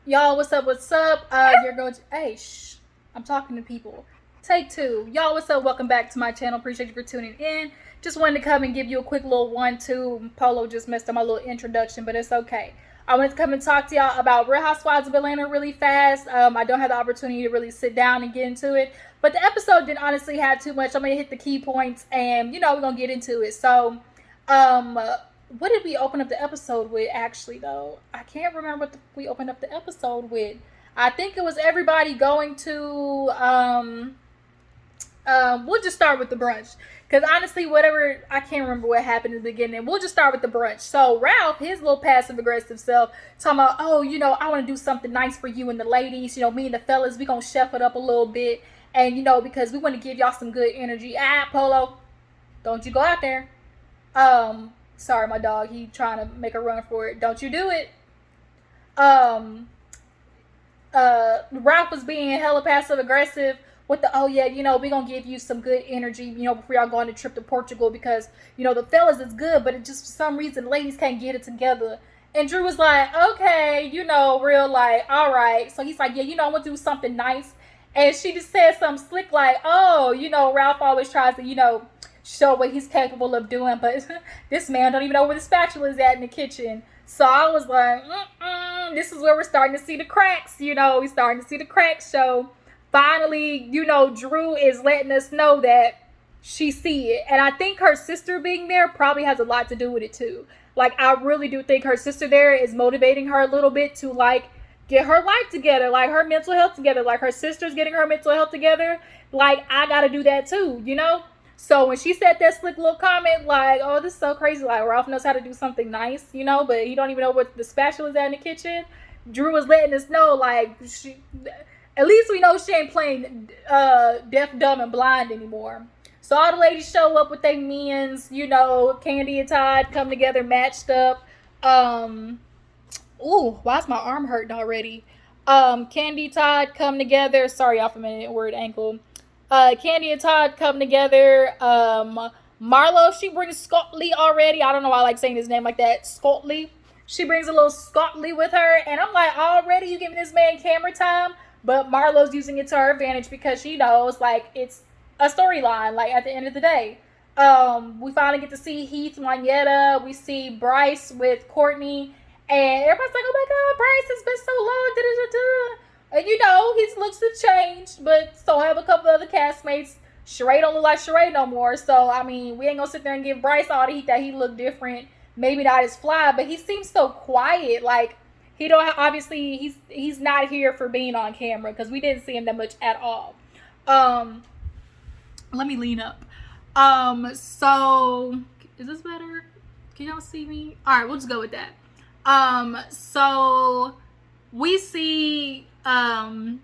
Y'all, what's up? What's up? You're going to. Hey, shh. I'm talking to people. Take two. Y'all, what's up? Welcome back to my channel. Appreciate you for tuning in. Just wanted to come and give you a quick little 1-2. Polo just messed up my little introduction, but it's okay. I wanted to come and talk to y'all about Real Housewives of Atlanta really fast. I don't have the opportunity to really sit down and get into it, but the episode didn't honestly have too much. I'm going to hit the key points and, we're going to get into it. So, um, what did we open up the episode with actually though? I can't remember what we opened up the episode with. I think it was everybody going to we'll just start with the brunch. Because honestly, whatever, I can't remember what happened in the beginning. We'll just start with the brunch. So Ralph, his little passive aggressive self, talking about, oh, I want to do something nice for you and the ladies. Me and the fellas, we going to chef it up a little bit. And, because we want to give y'all some good energy. Polo, don't you go out there. Sorry, my dog. He trying to make a run for it. Don't you do it. Ralph was being hella passive aggressive with the, oh yeah, we gonna give you some good energy, before y'all go on a trip to Portugal because, the fellas is good, but it just for some reason ladies can't get it together. And Drew was like, okay, real like, all right. So he's like, yeah, I want to do something nice. And she just said something slick like, oh, Ralph always tries to, show what he's capable of doing, but this man don't even know where the spatula is at in the kitchen. So I was like, this is where we're starting to see the cracks. We're starting to see the cracks show. Finally, Drew is letting us know that she see it. And I think her sister being there probably has a lot to do with it too. Like, I really do think her sister there is motivating her a little bit to, like, get her life together, like her mental health together. Like, her sister's getting her mental health together. Like, I gotta do that too, So when she said that slick little comment, like, oh, this is so crazy. Like, Ralph knows how to do something nice, but he don't even know what the spatula is at in the kitchen. Drew was letting us know, like, at least we know she ain't playing deaf, dumb, and blind anymore. So all the ladies show up with their minions, Candy and Todd come together, matched up. Ooh, why's my arm hurting already? Candy, Todd come together. Sorry, y'all for a minute, word ankle. Candy and Todd come together. Marlo, she brings Scott Lee already. I don't know why I like saying his name like that. Scott Lee. She brings a little Scott Lee with her. And I'm like, already you giving this man camera time? But Marlo's using it to her advantage because she knows, like, it's a storyline, like, at the end of the day. We finally get to see Heath, Juanetta. We see Bryce with Courtney. And everybody's like, oh my God, Bryce has been so long. Da-da-da-da. And his looks have changed, but so have a couple other castmates. Sheree don't look like Sheree no more. So, I mean, we ain't gonna sit there and give Bryce all the heat that he looked different. Maybe not as fly, but he seems so quiet. Like, he don't, obviously, he's not here for being on camera because we didn't see him that much at all. Let me lean up. So, is this better? Can y'all see me? All right, we'll just go with that. So we see all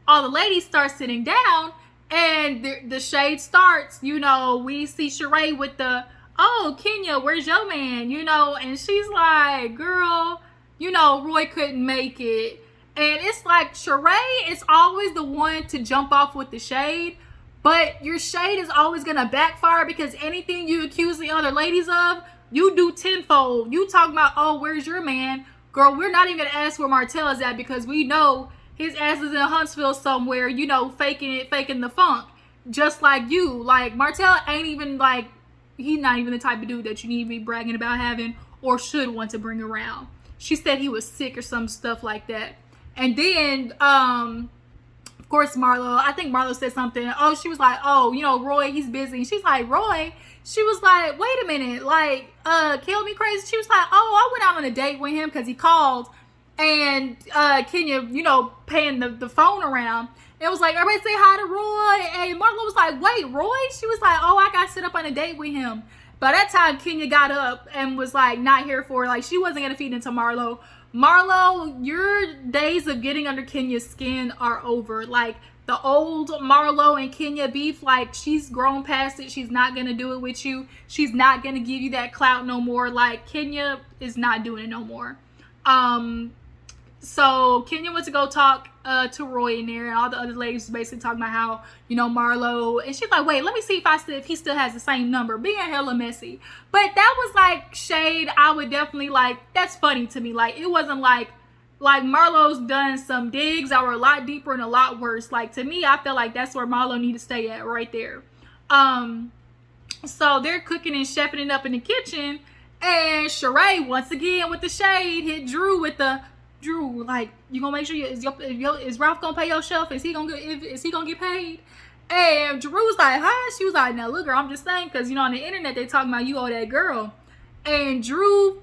the ladies start sitting down and the shade starts. We see Sheree with the, oh, Kenya, where's your man? And she's like, girl, Roy couldn't make it. And it's like, Sheree is always the one to jump off with the shade, but your shade is always going to backfire because anything you accuse the other ladies of, you do tenfold. You talk about, oh, where's your man? Girl, we're not even going to ask where Martell is at because we know his ass is in Huntsville somewhere, faking the funk. Just like you. Like, Martell ain't even, like, he's not even the type of dude that you need to be bragging about having or should want to bring around. She said he was sick or some stuff like that. And then, of course, Marlo, I think Marlo said something. Oh, she was like, oh, Roy, he's busy. She's like, Roy? She was like, wait a minute, like, kill me crazy. She was like, oh, I went out on a date with him because he called. And Kenya, paying the phone around. It was like, everybody say hi to Roy. And Marlo was like, wait, Roy? She was like, oh, I got to sit up on a date with him. By that time, Kenya got up and was like, not here for it. Like, she wasn't going to feed into Marlo. Marlo, your days of getting under Kenya's skin are over. Like, the old Marlo and Kenya beef, like, she's grown past it. She's not going to do it with you. She's not going to give you that clout no more. Like, Kenya is not doing it no more. So Kenya went to go talk to Roy in there, and all the other ladies basically talking about how, Marlo, and she's like, wait, let me see if he still has the same number, being hella messy. But that was like shade. I would definitely, like, that's funny to me. Like, it wasn't like like Marlo's done some digs that were a lot deeper and a lot worse. Like to me, I feel like that's where Marlo need to stay at right there. So they're cooking and chefing it up in the kitchen, and Sheree once again with the shade hit Drew with the Drew, like, you gonna make sure is Ralph gonna pay your shelf? Is he gonna get paid? And Drew was like, huh? She was like, now look, girl, I'm just saying, because on the internet they talking about you owe that girl. And Drew,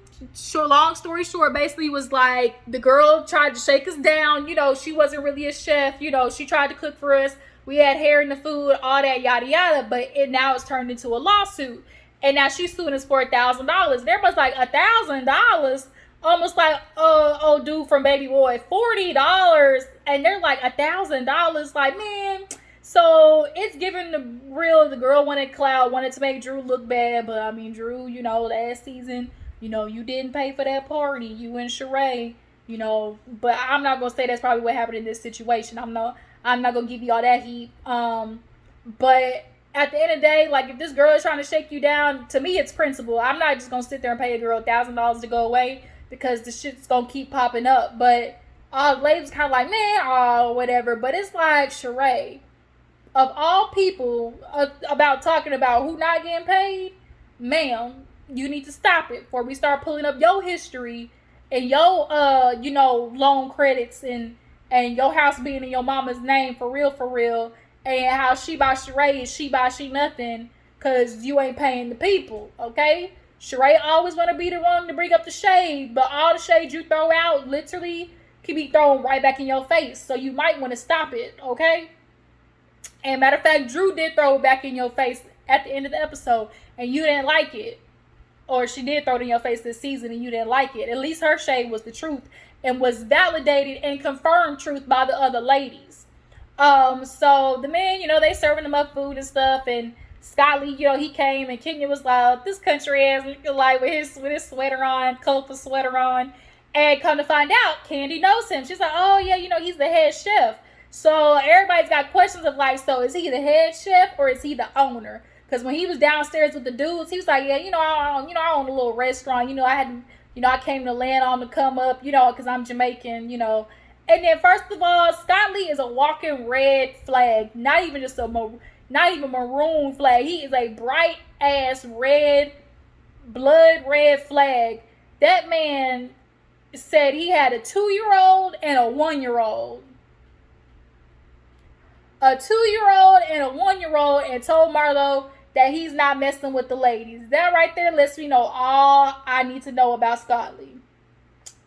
long story short, basically was like, the girl tried to shake us down. She wasn't really a chef. She tried to cook for us. We had hair in the food, all that yada yada. But now it's turned into a lawsuit, and now she's suing us for $1,000. There was like $1,000, almost like old dude from Baby Boy, $40, and they're like $1,000. Like, man. So it's giving the girl wanted clout, wanted to make Drew look bad. But I mean, Drew, last season, you didn't pay for that party, you and Sheree, but I'm not gonna say that's probably what happened in this situation. I'm not gonna give you all that heat. But at the end of the day, like, if this girl is trying to shake you down, to me it's principle. I'm not just gonna sit there and pay a girl $1,000 to go away, because the shit's gonna keep popping up. But ladies kind of like, man, whatever. But it's like, Sheree, of all people, about talking about who not getting paid, ma'am, you need to stop it before we start pulling up your history and your loan credits and your house being in your mama's name for real, and how she by Sheree is she by she nothing, because you ain't paying the people. Okay, Sheree always want to be the one to bring up the shade, but all the shade you throw out literally can be thrown right back in your face. So you might want to stop it. Okay. And matter of fact, Drew did throw it back in your face at the end of the episode, and you didn't like it. Or she did throw it in your face this season, and you didn't like it. At least her shade was the truth and was validated and confirmed truth by the other ladies. So the men, they serving them up food and stuff, and Scott Lee, he came, and Kenya was like, this country ass, like, with his sweater on, colorful sweater on, and come to find out, Candy knows him. She's like, oh yeah, he's the head chef. So everybody's got questions of like, so is he the head chef or is he the owner? Because when he was downstairs with the dudes, he was like, yeah, I own a little restaurant. I came to land on the come up, because I'm Jamaican, And then first of all, Scott Lee is a walking red flag, not even maroon flag. He is a bright ass blood red flag. That man said he had a 2-year-old and a 1-year-old. A 2-year-old and a 1-year-old, and told Marlo that he's not messing with the ladies. That right there lets me know all I need to know about Scott Lee.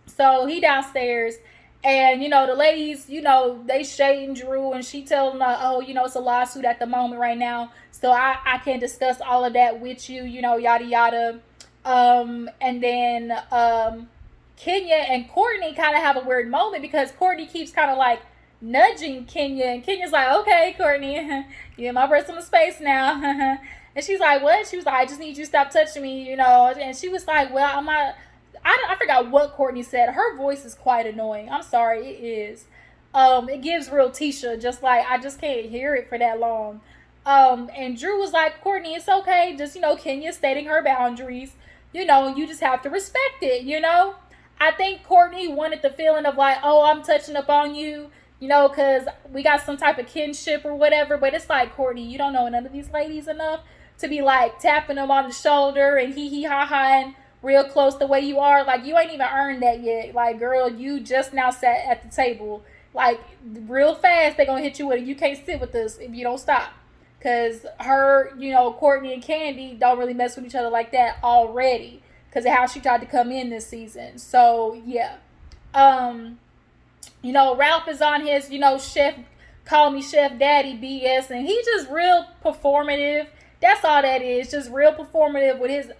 So he downstairs, and the ladies, they shading Drew, and she telling them, oh, it's a lawsuit at the moment right now, so I can't discuss all of that with you, yada yada. And then Kenya and Courtney kind of have a weird moment, because Courtney keeps kind of like nudging Kenya, and Kenya's like, okay, Courtney, you in my personal space now. And she's like, what? She was like, I just need you to stop touching me, And she was like, well, I'm not. I forgot what Courtney said. Her voice is quite annoying. I'm sorry, it is. It gives real Tisha, just like, I just can't hear it for that long. And Drew was like, Courtney, it's okay. Just, Kenya stating her boundaries. You just have to respect it, I think Courtney wanted the feeling of like, oh, I'm touching up on you, because we got some type of kinship or whatever. But it's like, Courtney, you don't know none of these ladies enough to be like tapping them on the shoulder and hee ha ha and real close the way you are. Like, you ain't even earned that yet. Like, girl, you just now sat at the table. Like, real fast, they're going to hit you with it. You can't sit with us if you don't stop. Because her, Courtney and Candy don't really mess with each other like that already, because of how she tried to come in this season. So, yeah. Ralph is on his, chef, call me Chef Daddy BS, and he just real performative. That's all that is. Just real performative with his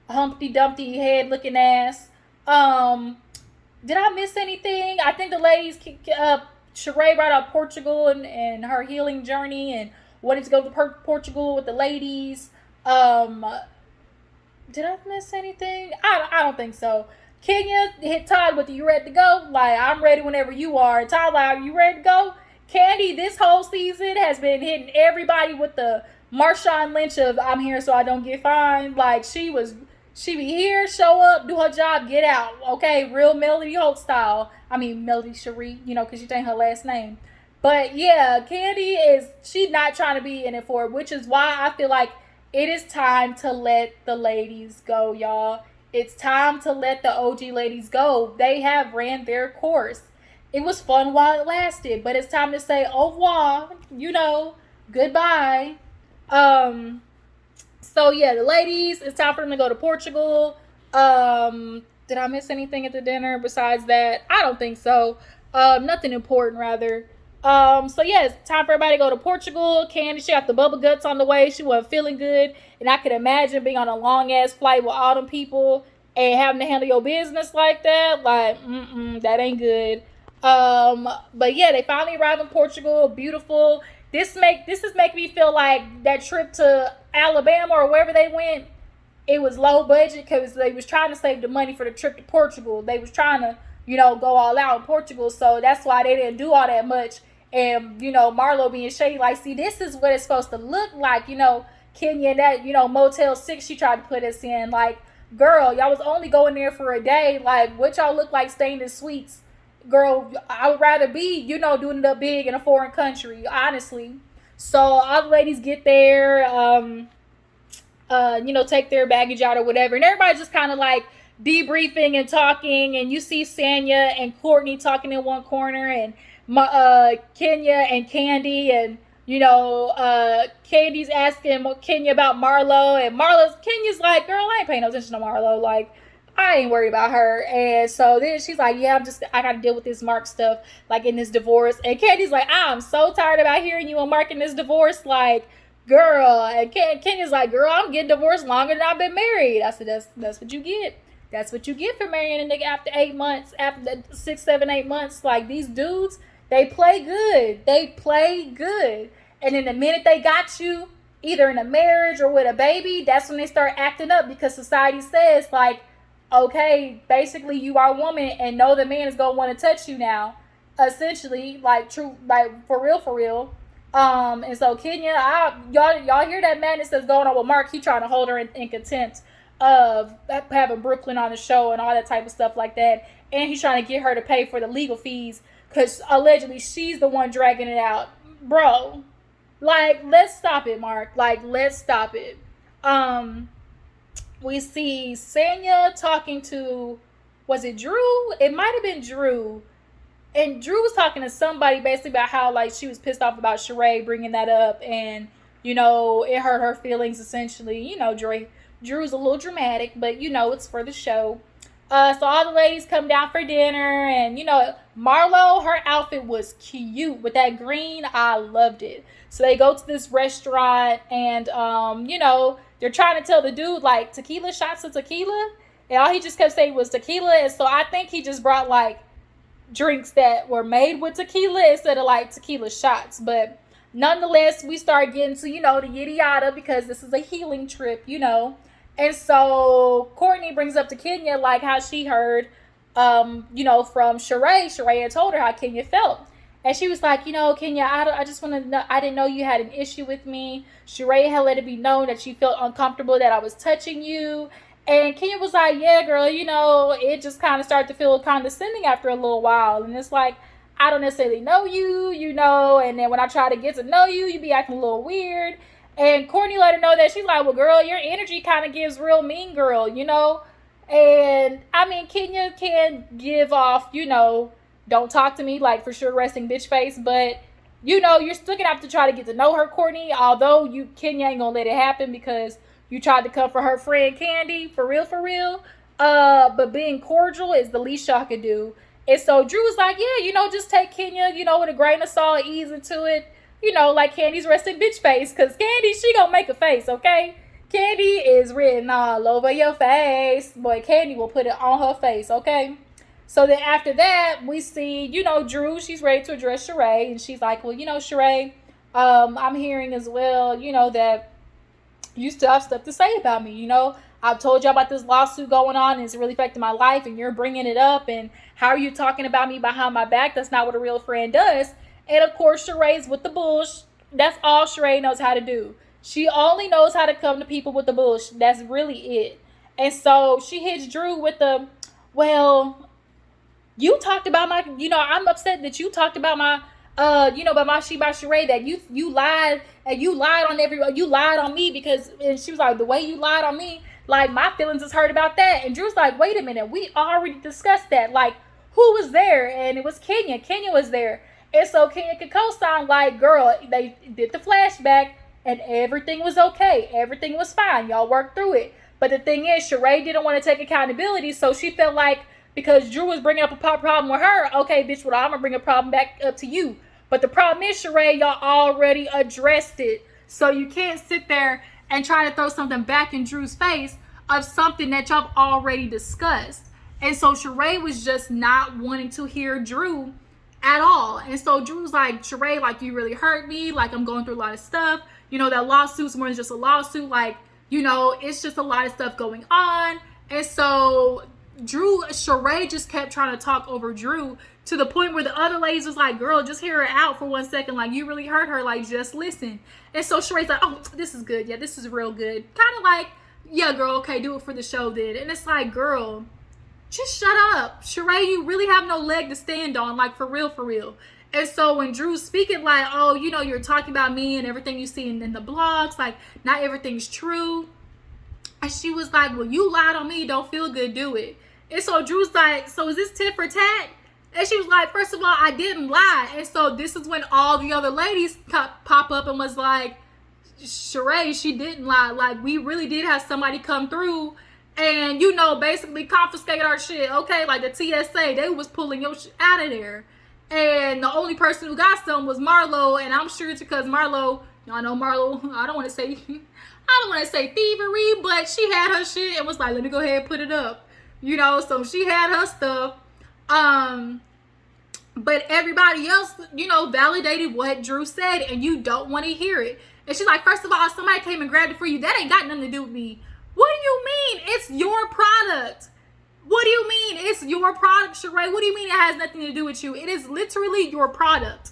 Humpty Dumpty head looking ass. Did I miss anything? I think the ladies, Sheree brought up Portugal and her healing journey and wanted to go to Portugal with the ladies. Did I miss anything? I don't think so. Kenya hit Todd with, you ready to go? Like, I'm ready whenever you are. Todd, like, are you ready to go? Candy, this whole season, has been hitting everybody with the Marshawn Lynch of, I'm here so I don't get fined. Like, she was She be here, show up, do her job, get out. Okay, real Melody Holt style. I mean Melody Sheree, because she changed her last name. But yeah, Candy is she not trying to be in it for it, which is why I feel like it is time to let the ladies go, y'all. It's time to let the OG ladies go. They have ran their course. It was fun while it lasted, but it's time to say au revoir, goodbye. Um, so yeah, the ladies, it's time for them to go to Portugal. Did I miss anything at the dinner besides that? I don't think so. Nothing important rather. So yeah, it's time for everybody to go to Portugal. Candy, she got the bubble guts on the way. She wasn't feeling good, and I could imagine being on a long ass flight with all them people and having to handle your business like that. Like, that ain't good. But yeah, they finally arrived in Portugal. Beautiful. This is making me feel like that trip to Alabama or wherever they went. It was low budget because they was trying to save the money for the trip to Portugal. They was trying to, go all out in Portugal. So that's why they didn't do all that much. And, Marlo being shady, like, see, this is what it's supposed to look like. Kenya and that, Motel 6 she tried to put us in. Like, girl, y'all was only going there for a day. Like, what y'all look like staying in suites? Girl, I would rather be, doing it up big in a foreign country, honestly. So all the ladies get there, take their baggage out or whatever, and everybody's just kind of like debriefing and talking, and you see Sanya and Courtney talking in one corner, and Kenya and Candy, and Candy's asking Kenya about Marlo, and Kenya's like, girl, I ain't paying no attention to Marlo, like, I ain't worried about her. And so then she's like, yeah, I gotta deal with this Mark stuff, like in this divorce. And Candy's like, I'm so tired about hearing you and Mark in this divorce, like, girl. And Kenya's like, girl, I'm getting divorced longer than I've been married. I said, that's what you get. That's what you get for marrying a nigga after 8 months, after 6, 7, 8 months. Like, these dudes, they play good. They play good. And then the minute they got you, either in a marriage or with a baby, that's when they start acting up, because society says, like, okay, basically you are a woman and know the man is gonna want to touch you now, essentially, like, true, like, for real. And so Kenya, y'all hear that madness that's going on with Mark. He trying to hold her in contempt of having Brooklyn on the show and all that type of stuff like that, and he's trying to get her to pay for the legal fees because allegedly she's the one dragging it out, bro. Like, let's stop it, Mark. Like, let's stop it. We see Sanya talking to, was it Drew? It might have been Drew. And Drew was talking to somebody basically about how, like, she was pissed off about Sheree bringing that up. And, it hurt her feelings, essentially. Drew's a little dramatic, but, it's for the show. So all the ladies come down for dinner. And, Marlo, her outfit was cute with that green. I loved it. So they go to this restaurant and, they're trying to tell the dude, like, tequila shots of tequila. And all he just kept saying was tequila. And so I think he just brought, like, drinks that were made with tequila instead of, like, tequila shots. But nonetheless, we start getting to, the yada yada, because this is a healing trip, And so Courtney brings up to Kenya, like, how she heard, from Sheree. Sheree had told her how Kenya felt. And she was like, Kenya, I just want to know, I didn't know you had an issue with me. Sheree had let it be known that she felt uncomfortable that I was touching you. And Kenya was like, yeah, girl, it just kind of started to feel condescending after a little while. And it's like, I don't necessarily know you, and then when I try to get to know you, you be acting a little weird. And Courtney let her know that. She's like, well, girl, your energy kind of gives real mean girl, And, I mean, Kenya can give off, don't talk to me, like, for sure, resting bitch face. But, you're still going to have to try to get to know her, Courtney. Although Kenya ain't going to let it happen because you tried to come for her friend Candy. For real. But being cordial is the least y'all could do. And so Drew was like, yeah, just take Kenya, with a grain of salt, ease into it. Like Candy's resting bitch face. Because Candy, she going to make a face, okay? Candy is written all over your face. Boy, Candy will put it on her face, okay? So then after that, we see, Drew, she's ready to address Sheree. And she's like, well, Sheree, I'm hearing as well, that you still have stuff to say about me. I've told you about this lawsuit going on, and it's really affecting my life, and you're bringing it up. And how are you talking about me behind my back? That's not what a real friend does. And of course, Sheree's with the bullshit. That's all Sheree knows how to do. She only knows how to come to people with the bullshit. That's really it. And so she hits Drew with the, well, you talked about my, I'm upset that you talked about my, about my Sheree, that you lied, and you lied on you lied on me because, and she was like, the way you lied on me, like, my feelings is hurt about that. And Drew's like, wait a minute, we already discussed that. Like, who was there? And it was Kenya. Kenya was there. And so Kenya could co-sign, like, girl, they did the flashback and everything was okay. Everything was fine. Y'all worked through it. But the thing is, Sheree didn't want to take accountability, so she felt like because Drew was bringing up a problem with her, okay, bitch, well, I'm going to bring a problem back up to you. But the problem is, Sheree, y'all already addressed it. So you can't sit there and try to throw something back in Drew's face of something that y'all already discussed. And so Sheree was just not wanting to hear Drew at all. And so Drew's like, Sheree, like, you really hurt me. Like, I'm going through a lot of stuff. That lawsuit's more than just a lawsuit. Like, it's just a lot of stuff going on. And so Sheree just kept trying to talk over Drew to the point where the other ladies was like, girl, just hear her out for 1 second. Like, you really hurt her. Like, just listen. And so Sheree's like, oh, this is good. Yeah, this is real good. Kind of like, yeah, girl, okay, do it for the show then. And it's like, girl, just shut up. Sheree, you really have no leg to stand on. Like, for real, for real. And so when Drew's speaking like, oh, you're talking about me and everything you see in the blogs, like, not everything's true. And she was like, well, you lied on me. Don't feel good, do it. And so Drew's like, so is this tit for tat? And she was like, first of all, I didn't lie. And so this is when all the other ladies pop up and was like, Sheree, she didn't lie. Like, we really did have somebody come through and, basically confiscate our shit. Okay, like the TSA, they was pulling your shit out of there. And the only person who got some was Marlo. And I'm sure it's because Marlo, y'all know Marlo, I don't want to say thievery, but she had her shit and was like, let me go ahead and put it up. So she had her stuff. But everybody else, validated what Drew said, and you don't want to hear it. And she's like, first of all, somebody came and grabbed it for you. That ain't got nothing to do with me. What do you mean? It's your product. What do you mean? It's your product, Sheree. What do you mean it has nothing to do with you? It is literally your product.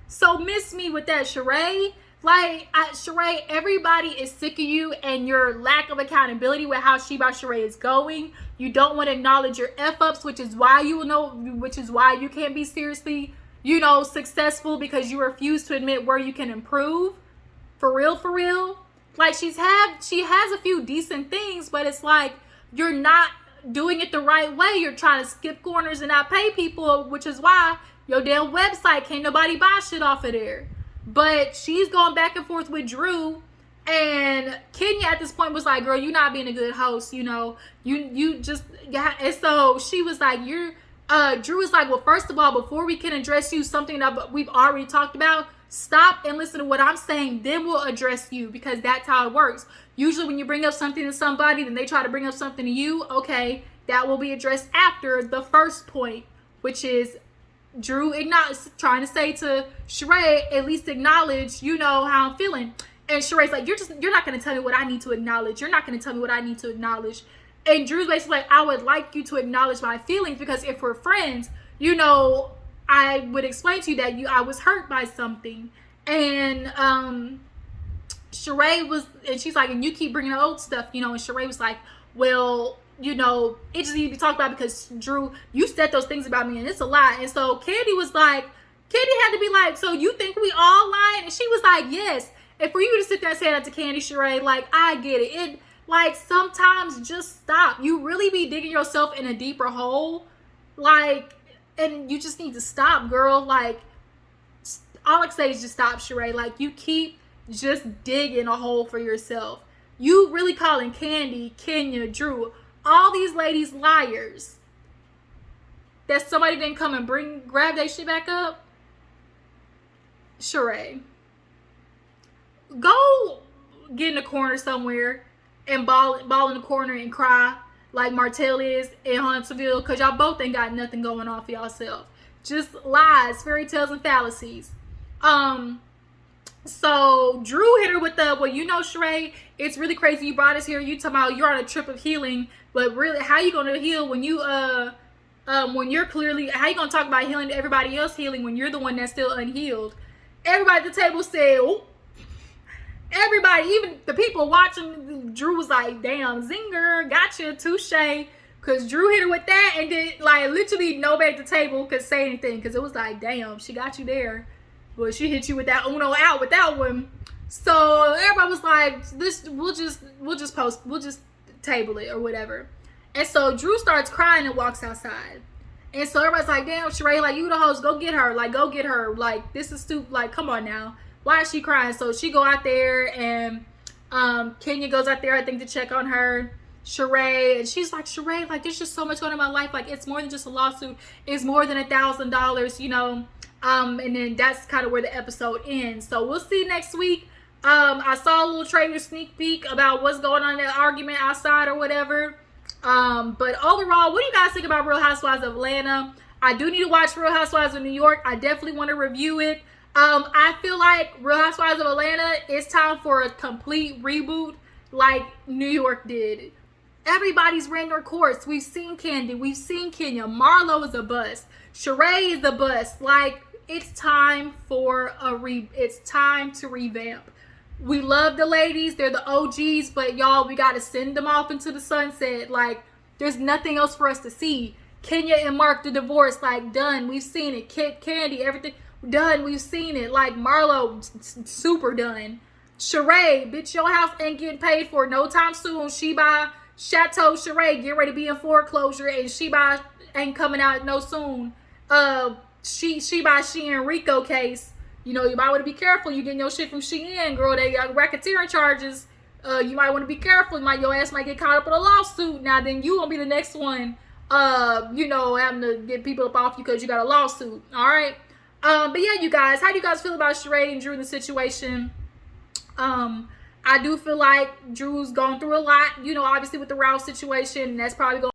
So miss me with that, Sheree. Like, Sheree, everybody is sick of you and your lack of accountability with how Sheree is going. You don't want to acknowledge your F-ups, which is why you can't be seriously, successful, because you refuse to admit where you can improve. For real, for real. Like, she has a few decent things, but it's like, you're not doing it the right way. You're trying to skip corners and not pay people, which is why your damn website can't nobody buy shit off of there. But she's going back and forth with Drew, and Kenya at this point was like, girl, you're not being a good host, you just, yeah. And so she was like, Drew was like, well, first of all, before we can address you, something that we've already talked about, stop and listen to what I'm saying, then we'll address you, because that's how it works. Usually when you bring up something to somebody, then they try to bring up something to you, okay, that will be addressed after the first point, which is Drew trying to say to Sheree, at least acknowledge, how I'm feeling. And Sheree's like, you're not going to tell me what I need to acknowledge. You're not going to tell me what I need to acknowledge. And Drew's basically like, I would like you to acknowledge my feelings, because if we're friends, I would explain to you that I was hurt by something. And Sheree was, and she's like, and you keep bringing up old stuff, and Sheree was like, well, it just needs to be talked about because Drew, you said those things about me and it's a lie. And so Candy had to be like, so you think we all lied? And she was like, yes. And for you to sit there and say that to Candy, Sheree, like, I get it. It, like, sometimes just stop. You really be digging yourself in a deeper hole. Like, and you just need to stop, girl. Like, all I say is just stop, Sheree. Like, you keep just digging a hole for yourself. You really calling Candy, Kenya, Drew, all these ladies liars, that somebody didn't come and grab that shit back up? Sheree, go get in the corner somewhere and ball in the corner and cry like Martell is in Huntsville, because y'all both ain't got nothing going on for y'allself. Just lies, fairy tales, and fallacies. So Drew hit her with the, well, Sheree, it's really crazy you brought us here. You talking about you're on a trip of healing, but really, how you gonna heal when when you're clearly, how you gonna talk about healing to everybody else healing when you're the one that's still unhealed? Everybody at the table said, oh. everybody, even the people watching, Drew was like, damn, zinger, gotcha, touche. Because Drew hit her with that, and then, like, literally nobody at the table could say anything. Because it was like, damn, she got you there. But she hit you with that Uno out with that one. So everybody was like, "This, we'll just table it or whatever." And so Drew starts crying and walks outside. And so everybody's like, "Damn, Sheree, like, you the host, go get her. Like, go get her. Like, this is stupid. Like, come on now. Why is she crying?" So she go out there, and Kenya goes out there, I think, to check on her. Sheree, and she's like, "Sheree, like, there's just so much going on in my life. Like, it's more than just a lawsuit. It's more than $1,000, you know." And then that's kind of where the episode ends. So we'll see next week. I saw a little trailer sneak peek about what's going on in that argument outside or whatever. But overall, what do you guys think about Real Housewives of Atlanta? I do need to watch Real Housewives of New York. I definitely want to review it. I feel like Real Housewives of Atlanta, it's time for a complete reboot like New York did. Everybody's ran their course. We've seen Candy. We've seen Kenya. Marlo is a bust. Sheree is a bust. Like, it's time for it's time to revamp. We love the ladies. They're the OGs, but y'all, we got to send them off into the sunset. Like, there's nothing else for us to see. Kenya and Mark, the divorce, like, done. We've seen it. Candy, everything, done. We've seen it. Like, Marlo, super done. Sheree, bitch, your house ain't getting paid for no time soon. She by Chateau Sheree, get ready to be in foreclosure, and she by ain't coming out no soon. She by She and Rico case. You know, you might want to be careful. You getting your shit from Shein, girl. They got racketeering charges. You might want to be careful. Your ass might get caught up in a lawsuit. Now, then you gonna be the next one. You know, having to get people up off you because you got a lawsuit. All right. But yeah, you guys, how do you guys feel about Sheree and Drew in the situation? I do feel like Drew's gone through a lot. You know, obviously with the Ralph situation, and that's probably going.